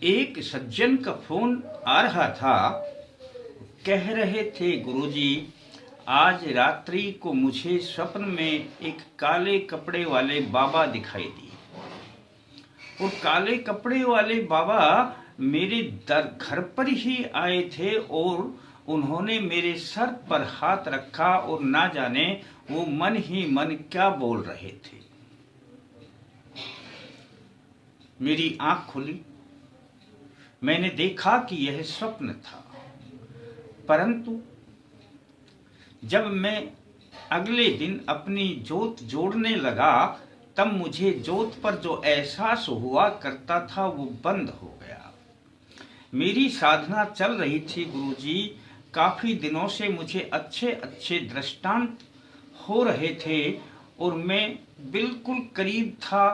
एक सज्जन का फोन आ रहा था। कह रहे थे, गुरुजी, आज रात्रि को मुझे स्वप्न में एक काले कपड़े वाले बाबा दिखाई दिए और काले कपड़े वाले बाबा मेरे घर पर ही आए थे और उन्होंने मेरे सर पर हाथ रखा और ना जाने वो मन ही मन क्या बोल रहे थे। मेरी आंख खुली, मैंने देखा कि यह स्वप्न था, परंतु जब मैं अगले दिन अपनी जोत जोड़ने लगा तब मुझे जोत पर जो एहसास हुआ करता था वो बंद हो गया। मेरी साधना चल रही थी गुरुजी, काफी दिनों से मुझे अच्छे अच्छे दृष्टांत हो रहे थे और मैं बिल्कुल करीब था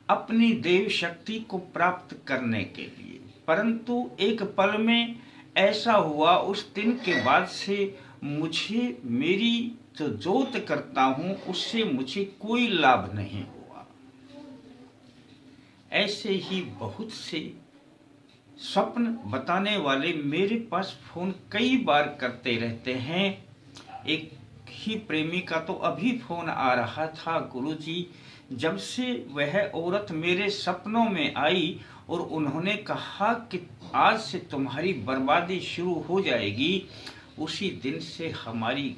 अपनी देव शक्ति को प्राप्त करने के लिए, परंतु एक पल में ऐसा हुआ, उस दिन के बाद से मुझे मेरी जो जोत करता हूं उससे मुझे कोई लाभ नहीं हुआ। ऐसे ही बहुत से स्वप्न बताने वाले मेरे पास फोन कई बार करते रहते हैं। एक ही प्रेमी का तो अभी फोन आ रहा था, गुरुजी, जब से वह औरत मेरे सपनों में आई और उन्होंने कहा कि आज से तुम्हारी बर्बादी शुरू हो जाएगी, उसी दिन से हमारी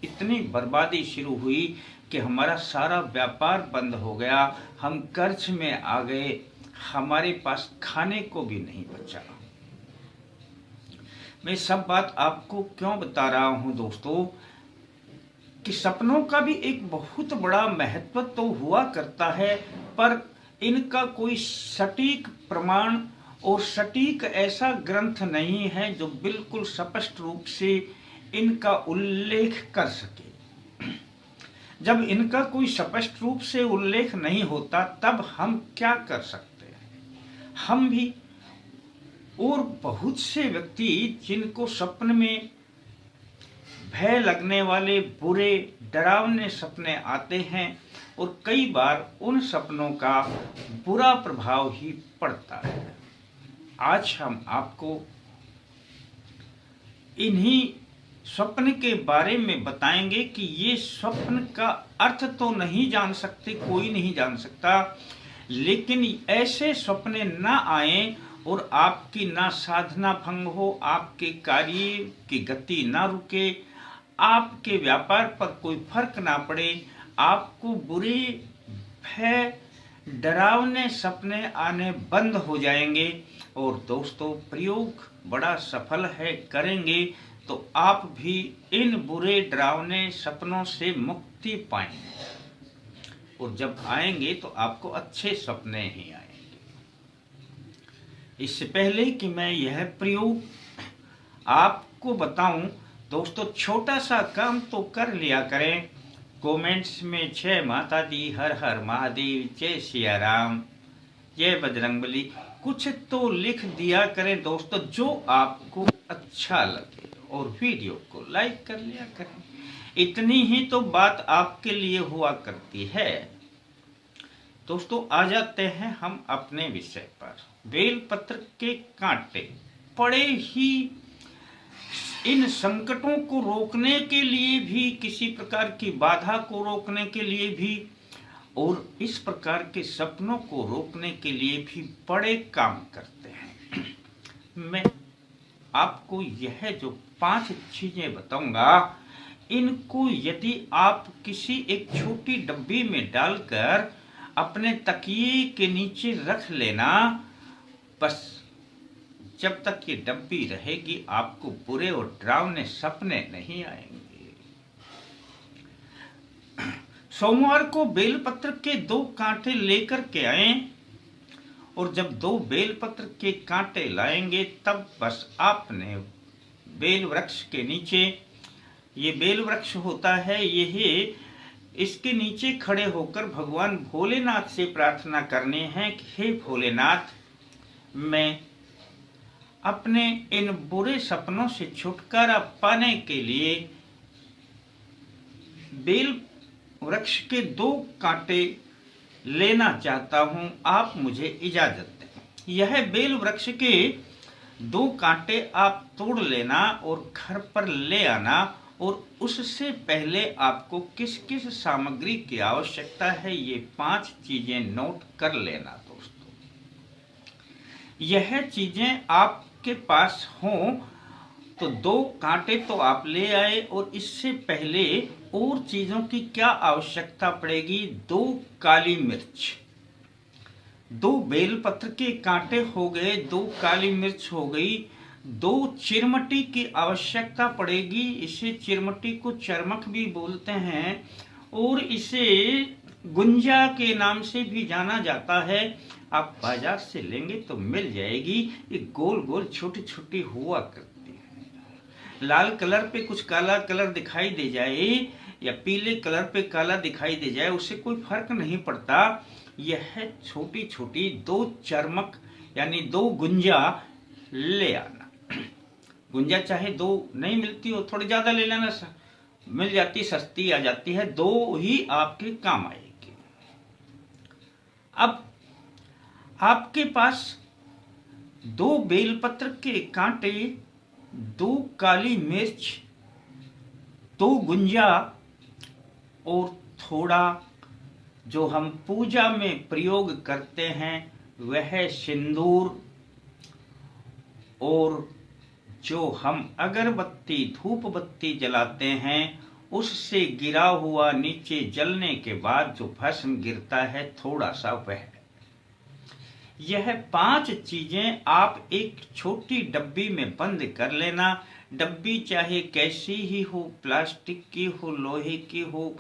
इतनी बर्बादी शुरू हुई कि हमारा सारा व्यापार बंद हो गया, हम कर्ज में आ गए, हमारे पास खाने को भी नहीं बचा। मैं सब बात आपको क्यों बता रहा हूं दोस्तों कि सपनों का भी एक बहुत बड़ा महत्व तो हुआ करता है, पर इनका कोई सटीक प्रमाण और सटीक ऐसा ग्रंथ नहीं है जो बिल्कुल स्पष्ट रूप से इनका उल्लेख कर सके। जब इनका कोई स्पष्ट रूप से उल्लेख नहीं होता तब हम क्या कर सकते हैं। हम भी और बहुत से व्यक्ति जिनको स्वप्न में भय लगने वाले बुरे डरावने सपने आते हैं और कई बार उन सपनों का बुरा प्रभाव ही पड़ता है। आज हम आपको इन्हीं स्वप्न के बारे में बताएंगे कि ये स्वप्न का अर्थ तो नहीं जान सकते, कोई नहीं जान सकता, लेकिन ऐसे सपने ना आए और आपकी ना साधना भंग हो, आपके कार्य की गति ना रुके, आपके व्यापार पर कोई फर्क ना पड़े, आपको बुरे भय डरावने सपने आने बंद हो जाएंगे। और दोस्तों, प्रयोग बड़ा सफल है, करेंगे तो आप भी इन बुरे डरावने सपनों से मुक्ति पाएंगे और जब आएंगे तो आपको अच्छे सपने ही आएंगे। इससे पहले कि मैं यह प्रयोग आपको बताऊं दोस्तों, छोटा सा काम तो कर लिया करें। कमेंट्स में जय माता दी, हर हर महादेव, जय सिया राम, जय बजरंगबली कुछ तो लिख दिया करें दोस्तों जो आपको अच्छा लगे और वीडियो को लाइक कर लिया करें। इतनी ही तो बात आपके लिए हुआ करती है। दोस्तों, आ जाते हैं हम अपने विषय पर। बेलपत्र के कांटे पड़े ही इन संकटों को रोकने के लिए भी, किसी प्रकार की बाधा को रोकने के लिए भी और इस प्रकार के सपनों को रोकने के लिए भी बड़े काम करते हैं। मैं आपको यह जो 5 चीजें बताऊंगा, इनको यदि आप किसी एक छोटी डब्बी में डालकर अपने तकिए के नीचे रख लेना, बस जब तक ये डब्बी रहेगी आपको बुरे और डरावने सपने नहीं आएंगे। सोमवार को बेलपत्र के 2 कांटे लेकर के आए और जब 2 बेलपत्र के कांटे लाएंगे तब बस आपने बेल वृक्ष के नीचे, ये बेल वृक्ष होता है, यही इसके नीचे खड़े होकर भगवान भोलेनाथ से प्रार्थना करनी है कि हे भोलेनाथ, मैं अपने इन बुरे सपनों से छुटकारा पाने के लिए बेल वृक्ष के 2 कांटे लेना चाहता हूं, आप मुझे इजाजत दें। यह बेल वृक्ष के 2 कांटे आप तोड़ लेना और घर पर ले आना, और उससे पहले आपको किस किस सामग्री की आवश्यकता है ये 5 चीजें नोट कर लेना दोस्तों। यह चीजें आपके पास हों तो 2 कांटे तो आप ले आए, और इससे पहले और चीजों की क्या आवश्यकता पड़ेगी। 2 काली मिर्च, 2 बेलपत्र के कांटे हो गए, 2 काली मिर्च हो गई, 2 चिरमटी की आवश्यकता पड़ेगी। इसे चिरमटी को चरमक भी बोलते हैं, और इसे गुंजा के नाम से भी जाना जाता है। आप बाजार से लेंगे तो मिल जाएगी। ये गोल गोल छोटी छोटी हुआ करती है। लाल कलर पे कुछ काला कलर दिखाई दे जाए या पीले कलर पे काला दिखाई दे जाए, उससे कोई फर्क नहीं पड़ता। यह छोटी छोटी 2 चरमक यानी 2 गुंजा ले आना। गुंजा चाहे 2 नहीं मिलती हो, थोड़ी ज्यादा ले लेना, मिल जाती, सस्ती आ जाती है, 2 ही आपके काम आएगी। अब आपके पास 2 बेलपत्र के कांटे, 2 काली मिर्च, 2 गुंजा, और थोड़ा जो हम पूजा में प्रयोग करते हैं वह सिंदूर, और जो हम अगरबत्ती धूप बत्ती जलाते हैं उससे गिरा हुआ नीचे जलने के बाद जो भस्म गिरता है थोड़ा सा, वह। यह 5 चीजें आप एक छोटी डब्बी में बंद कर लेना। डब्बी चाहे कैसी ही हो, प्लास्टिक की हो, लोहे की हो,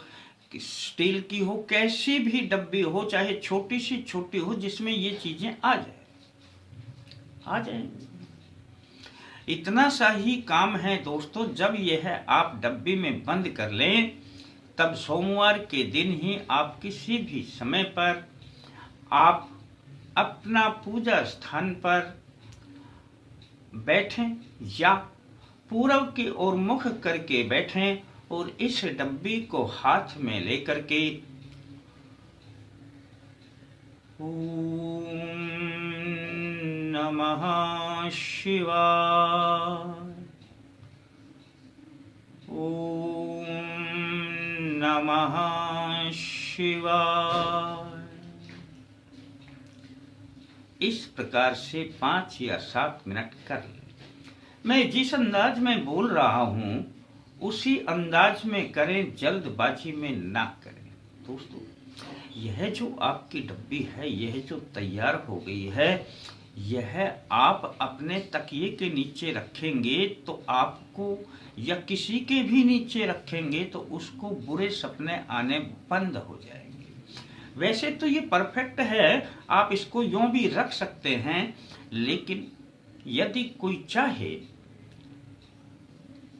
स्टील की हो, कैसी भी डब्बी हो, चाहे छोटी सी छोटी हो, जिसमें ये चीजें आ जाए। इतना सा ही काम है दोस्तों। जब यह आप डब्बी में बंद कर लें, तब सोमवार के दिन ही आप किसी भी समय पर आप अपना पूजा स्थान पर बैठें या पूरब की ओर मुख करके बैठें, और इस डब्बी को हाथ में लेकर के ओम नमः शिवाय, ओम नमः शिवाय, इस प्रकार से 5 या 7 मिनट कर लें। मैं जिस अंदाज में बोल रहा हूं उसी अंदाज में करें, जल्दबाजी में ना करें दोस्तों। यह जो आपकी डब्बी है, यह जो तैयार हो गई है, यह आप अपने तकिए के नीचे रखेंगे तो आपको, या किसी के भी नीचे रखेंगे तो उसको बुरे सपने आने बंद हो जाएंगे। वैसे तो ये परफेक्ट है, आप इसको यूं भी रख सकते हैं, लेकिन यदि कोई चाहे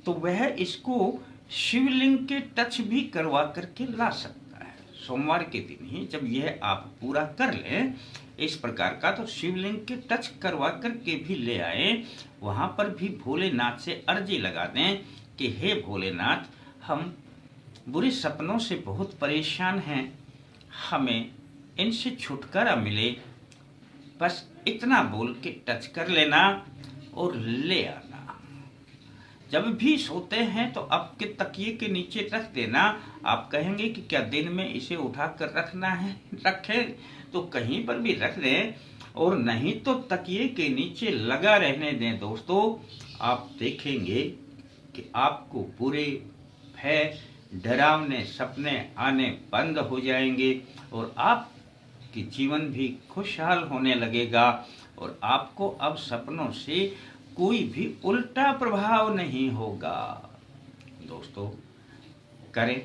तो वह इसको शिवलिंग के टच भी करवा करके ला सकता है। सोमवार के दिन ही जब यह आप पूरा कर लें इस प्रकार का, तो शिवलिंग के टच करवा करके भी ले आए। वहां पर भी भोलेनाथ से अर्जी लगा दें कि हे भोलेनाथ, हम बुरे सपनों से बहुत परेशान हैं, हमें इनसे छुटकारा मिले। बस इतना बोल के टच कर लेना और ले आना। जब भी सोते हैं तो आपके तकिए के नीचे रख देना। आप कहेंगे कि क्या दिन में इसे उठाकर रखना है, रखें तो कहीं पर भी रख दें, और नहीं तो तकिए के नीचे लगा रहने दें दोस्तों। आप देखेंगे कि आपको बुरे भय डरावने सपने आने बंद हो जाएंगे, और आपकी जीवन भी खुशहाल होने लगेगा, और आपको अब सपनों से कोई भी उल्टा प्रभाव नहीं होगा। दोस्तों करें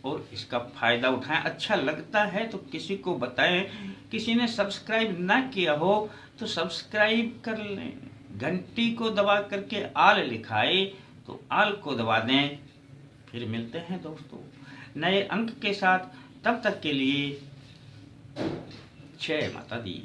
और इसका फायदा उठाएं। अच्छा लगता है तो किसी को बताएं। किसी ने सब्सक्राइब ना किया हो तो सब्सक्राइब कर लें। घंटी को दबा करके आल लिखाए तो आल को दबा दें। फिर मिलते हैं दोस्तों नए अंक के साथ। तब तक के लिए जय माता दी।